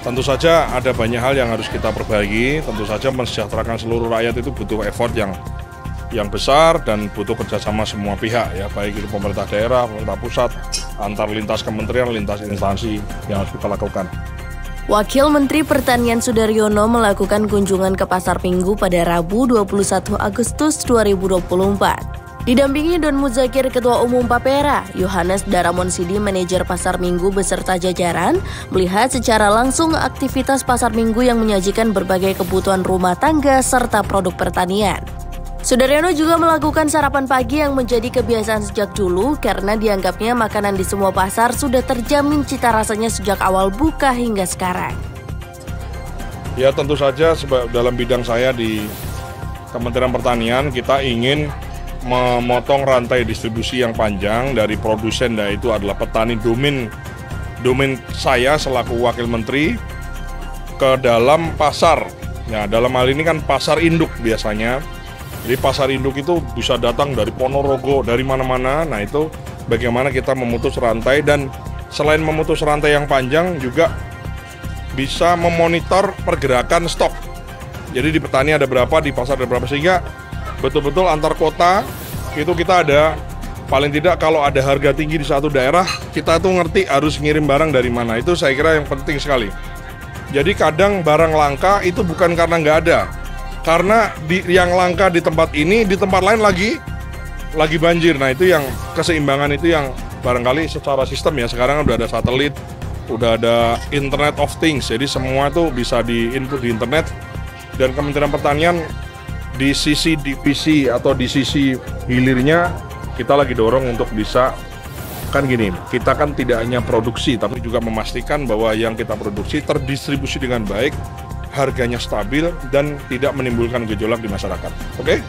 Tentu saja ada banyak hal yang harus kita perbaiki, tentu saja mensejahterakan seluruh rakyat itu butuh effort yang besar dan butuh kerjasama semua pihak ya, baik itu pemerintah daerah, pemerintah pusat, antar lintas kementerian, lintas instansi yang harus kita lakukan. Wakil Menteri Pertanian Sudaryono melakukan kunjungan ke Pasar Minggu pada Rabu 21 Agustus 2024. Didampingi Don Muzakir Ketua Umum Papera, Yohanes Daramon Sidi Manajer Pasar Minggu beserta jajaran, melihat secara langsung aktivitas Pasar Minggu yang menyajikan berbagai kebutuhan rumah tangga serta produk pertanian. Sudaryono juga melakukan sarapan pagi yang menjadi kebiasaan sejak dulu karena dianggapnya makanan di semua pasar sudah terjamin cita rasanya sejak awal buka hingga sekarang. Ya tentu saja dalam bidang saya di Kementerian Pertanian kita ingin memotong rantai distribusi yang panjang dari produsen, itu adalah petani domain saya selaku Wakil Menteri ke dalam pasar. Ya, dalam hal ini kan pasar induk biasanya. Jadi pasar induk itu bisa datang dari Ponorogo, dari mana-mana. Nah itu bagaimana kita memutus rantai, dan selain memutus rantai yang panjang juga bisa memonitor pergerakan stok. Jadi di petani ada berapa, di pasar ada berapa, sehingga betul-betul antar kota itu kita ada, paling tidak kalau ada harga tinggi di satu daerah, kita tuh ngerti harus ngirim barang dari mana. Itu saya kira yang penting sekali. Jadi kadang barang langka itu bukan karena nggak ada, karena yang langka di tempat ini, di tempat lain lagi banjir. Nah itu yang keseimbangan itu yang barangkali secara sistem ya, sekarang udah ada satelit, udah ada Internet of Things, jadi semua itu bisa di-input di internet. Dan Kementerian Pertanian di sisi divisi atau di sisi hilirnya kita lagi dorong untuk bisa, kan gini, kita kan tidak hanya produksi tapi juga memastikan bahwa yang kita produksi terdistribusi dengan baik, harganya stabil dan tidak menimbulkan gejolak di masyarakat. Oke?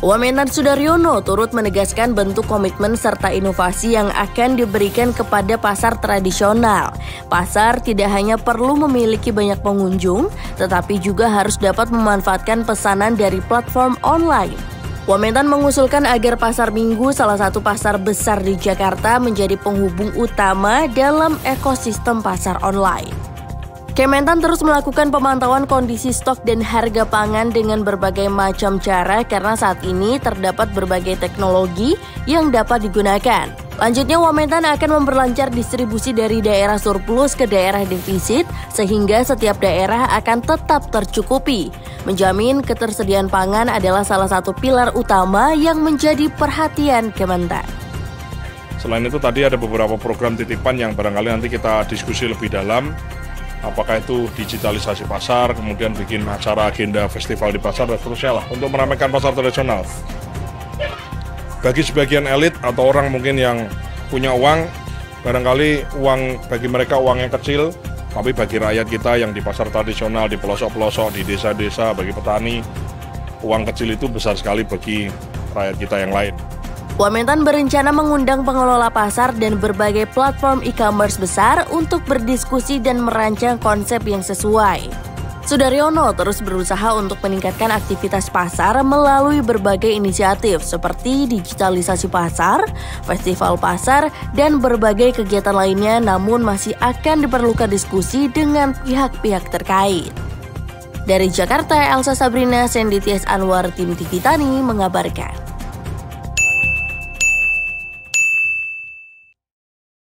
Wamenan Sudaryono turut menegaskan bentuk komitmen serta inovasi yang akan diberikan kepada pasar tradisional. Pasar tidak hanya perlu memiliki banyak pengunjung, tetapi juga harus dapat memanfaatkan pesanan dari platform online. Wamentan mengusulkan agar Pasar Minggu, salah satu pasar besar di Jakarta, menjadi penghubung utama dalam ekosistem pasar online. Kementan terus melakukan pemantauan kondisi stok dan harga pangan dengan berbagai macam cara karena saat ini terdapat berbagai teknologi yang dapat digunakan. Lanjutnya, Wamentan akan memperlancar distribusi dari daerah surplus ke daerah defisit sehingga setiap daerah akan tetap tercukupi. Menjamin ketersediaan pangan adalah salah satu pilar utama yang menjadi perhatian Kementan. Selain itu tadi ada beberapa program titipan yang barangkali nanti kita diskusi lebih dalam. Apakah itu digitalisasi pasar, kemudian bikin acara agenda festival di pasar, dan seterusnya lah, untuk meramaikan pasar tradisional. Bagi sebagian elit atau orang mungkin yang punya uang, barangkali uang bagi mereka uangnya kecil, tapi bagi rakyat kita yang di pasar tradisional, di pelosok-pelosok, di desa-desa, bagi petani, uang kecil itu besar sekali bagi rakyat kita yang lain. Wamentan berencana mengundang pengelola pasar dan berbagai platform e-commerce besar untuk berdiskusi dan merancang konsep yang sesuai. Sudaryono terus berusaha untuk meningkatkan aktivitas pasar melalui berbagai inisiatif seperti digitalisasi pasar, festival pasar, dan berbagai kegiatan lainnya, namun masih akan diperlukan diskusi dengan pihak-pihak terkait. Dari Jakarta, Elsa Sabrina, Sendities Anwar, Tim TV Tani mengabarkan.